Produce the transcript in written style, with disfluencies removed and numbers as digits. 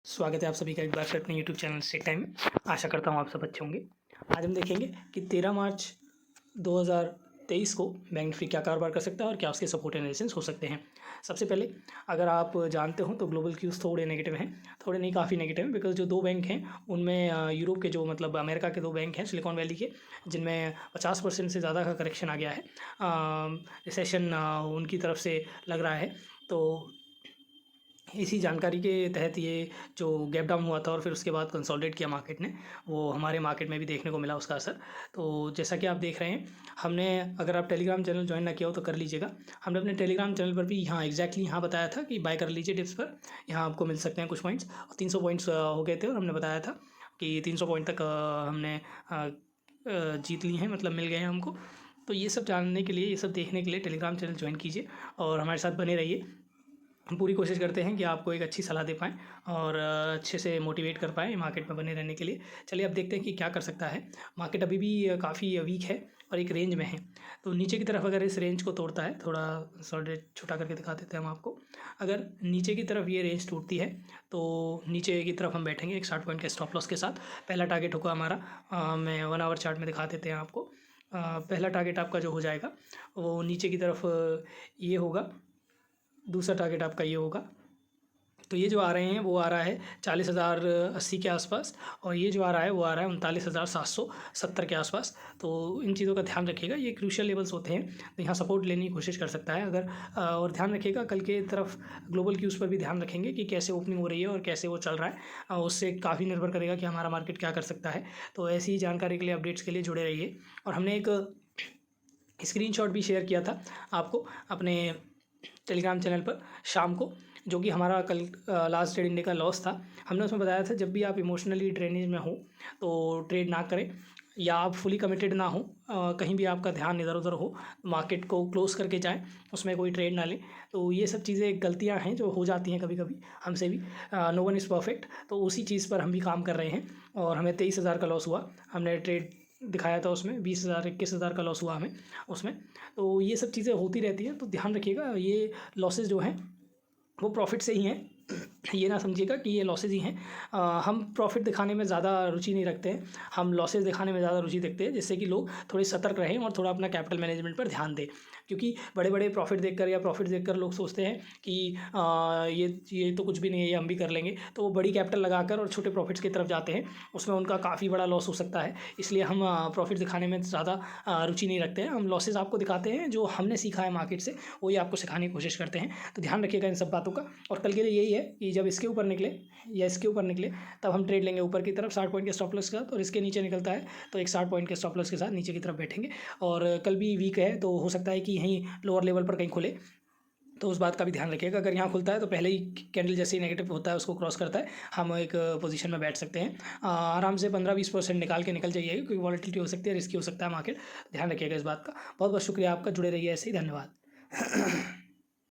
स्वागत है आप सभी का एक बार फिर अपने यूट्यूब चैनल स्टेक टाइम में। आशा करता हूँ आप सब अच्छे होंगे। आज हम देखेंगे कि 13 मार्च 2023 को बैंक निफ्टी क्या कारोबार कर सकता है और क्या उसके सपोर्ट एंड रेजिस्टेंस हो सकते हैं। सबसे पहले अगर आप जानते हो तो ग्लोबल क्यूज थोड़े नेगेटिव हैं, थोड़े नहीं काफ़ी नेगेटिव हैं, बिकॉज जो दो बैंक हैं उनमें यूरोप के जो मतलब अमेरिका के दो बैंक हैं सिलिकॉन वैली के, जिनमें 50% से ज़्यादा का करेक्शन आ गया है, रिसेशन उनकी तरफ से लग रहा है। तो इसी जानकारी के तहत ये जो गैप डाउन हुआ था और फिर उसके बाद कंसोलिडेट किया मार्केट ने, वो हमारे मार्केट में भी देखने को मिला उसका असर। तो जैसा कि आप देख रहे हैं, हमने अगर आप टेलीग्राम चैनल ज्वाइन ना किया हो तो कर लीजिएगा। हमने अपने टेलीग्राम चैनल पर भी यहाँ एग्जैक्टली यहाँ बताया था कि बाय कर लीजिए डिप्स पर, यहाँ आपको मिल सकते हैं कुछ पॉइंट्स। और 300 पॉइंट्स हो गए थे और हमने बताया था कि 300 पॉइंट तक हमने जीत ली हैं, मतलब मिल गए हैं हमको। तो ये सब जानने के लिए, ये सब देखने के लिए टेलीग्राम चैनल ज्वाइन कीजिए और हमारे साथ बने रहिए। हम पूरी कोशिश करते हैं कि आपको एक अच्छी सलाह दे पाएँ और अच्छे से मोटिवेट कर पाएँ मार्केट में बने रहने के लिए। चलिए अब देखते हैं कि क्या कर सकता है। मार्केट अभी भी काफ़ी वीक है और एक रेंज में है। तो नीचे की तरफ अगर इस रेंज को तोड़ता है, थोड़ा सॉलिड छोटा करके दिखा देते हैं हम आपको। अगर नीचे की तरफ ये रेंज टूटती है तो नीचे की तरफ हम बैठेंगे एक 60 पॉइंट के स्टॉप लॉस के साथ। पहला टारगेट होगा हमारा, मैं 1 आवर चार्ट में दिखा देते हैं आपको। पहला टारगेट आपका जो हो जाएगा वो नीचे की तरफ ये होगा, दूसरा टारगेट आपका ये होगा। तो ये जो आ रहे हैं वो आ रहा है 40,080 के आसपास, और ये जो आ रहा है वो आ रहा है 39,770 के आसपास। तो इन चीज़ों का ध्यान रखिएगा, ये क्रूशियल लेवल्स होते हैं, तो यहाँ सपोर्ट लेने की कोशिश कर सकता है अगर। और ध्यान रखिएगा कल के तरफ ग्लोबल क्यूज़ पर भी ध्यान रखेंगे कि कैसे ओपनिंग हो रही है और कैसे वो चल रहा है। उससे काफ़ी निर्भर करेगा कि हमारा मार्केट क्या कर सकता है। तो ऐसी ही जानकारी के लिए, अपडेट्स के लिए जुड़े रहिए। और हमने एक स्क्रीनशॉट भी शेयर किया था आपको अपने टेलीग्राम चैनल पर शाम को, जो कि हमारा कल लास्ट ट्रेडिंग डे का लॉस था। हमने उसमें बताया था जब भी आप इमोशनली ड्रेनेज में हो तो ट्रेड ना करें, या आप फुली कमिटेड ना हो, कहीं भी आपका ध्यान इधर उधर हो, मार्केट को क्लोज करके जाएं, उसमें कोई ट्रेड ना लें। तो ये सब चीज़ें गलतियां हैं जो हो जाती हैं कभी कभी हमसे भी। नो वन इज़ परफेक्ट, तो उसी चीज़ पर हम भी काम कर रहे हैं। और हमें 23,000 का लॉस हुआ, हमने ट्रेड दिखाया था उसमें 20,000 21,000 का लॉस हुआ हमें उसमें। तो ये सब चीज़ें होती रहती हैं, तो ध्यान रखिएगा। ये लॉसेस जो हैं वो प्रॉफिट से ही हैं, ये ना समझिएगा कि ये लॉसेज ही हैं। हम प्रॉफिट दिखाने में ज़्यादा रुचि नहीं रखते हैं, हम लॉसेज दिखाने में ज़्यादा रुचि देखते हैं, जिससे कि लोग थोड़े सतर्क रहें और थोड़ा अपना कैपिटल मैनेजमेंट पर ध्यान दें। क्योंकि बड़े बड़े प्रॉफिट देखकर या प्रॉफिट देखकर लोग सोचते हैं कि ये तो कुछ भी नहीं है, ये हम भी कर लेंगे, तो वो बड़ी कैपिटल लगाकर और छोटे प्रॉफिट्स की तरफ जाते हैं, उसमें उनका काफ़ी बड़ा लॉस हो सकता है। इसलिए हम प्रॉफिट दिखाने में ज़्यादा रुचि नहीं रखते हैं। हम लॉसेज आपको दिखाते हैं, जो हमने सीखा है मार्केट से वही आपको सिखाने की कोशिश करते हैं। तो ध्यान रखिएगा इन सब बातों का। और कल के लिए यही है कि जब इसके ऊपर निकले या इसके ऊपर निकले तब हम ट्रेड लेंगे ऊपर की तरफ 60 पॉइंट के स्टॉप लॉस के साथ, और इसके नीचे निकलता है तो एक 60 पॉइंट के स्टॉप लॉस के साथ नीचे की तरफ बैठेंगे। और कल भी वीक है तो हो सकता है कि यहीं लोअर लेवल पर कहीं खुले, तो उस बात का भी ध्यान रखिएगा। अगर यहाँ खुलता है तो पहले ही कैंडल जैसे ही नेगेटिव होता है उसको क्रॉस करता है, हम एक पोजीशन में बैठ सकते हैं। आराम से 15-20% निकाल के निकल जाइए, क्योंकि वॉलेटिलिटी हो सकती है, रिस्की हो सकता है मार्केट। ध्यान रखिएगा इस बात का। बहुत बहुत शुक्रिया आपका, जुड़े रहिए ऐसे ही। धन्यवाद।